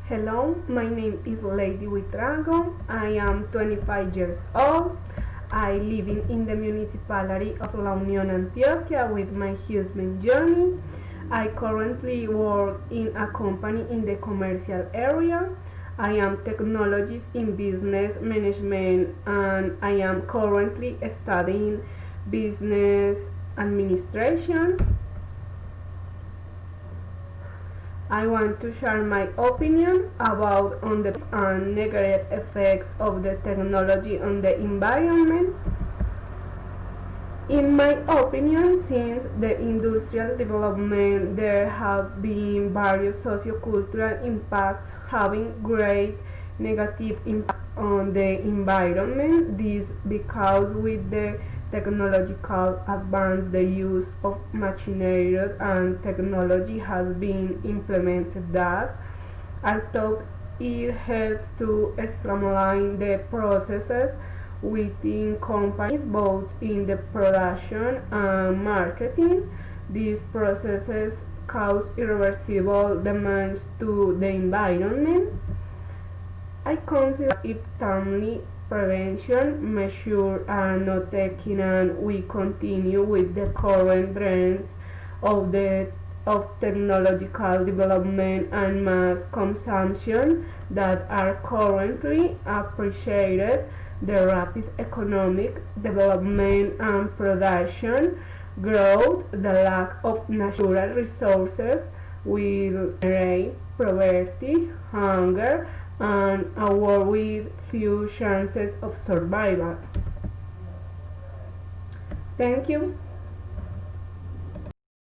Hello, my name is Lady Witrago. I am 25 years old. I live in the municipality of La Unión, Antioquia with my husband Johnny. I currently work in a company in the commercial area. I am technologist in business management and I am currently studying business administration. I want to share my opinion about on the negative effects of the technology on the environment. In my opinion, since the industrial development, there have been various sociocultural impacts having great negative impact on the environment. This because with the technological advance, the use of machinery and technology has been implemented that I thought it helps to streamline the processes within companies both in the production and marketing. These processes cause irreversible damage to the environment. I consider if timely prevention measures are not taken and we continue with the current trends of the of technological development and mass consumption that are currently appreciated, the rapid economic development and production growth, the lack of natural resources will generate poverty, hunger, and a world with few chances of survival. Thank you.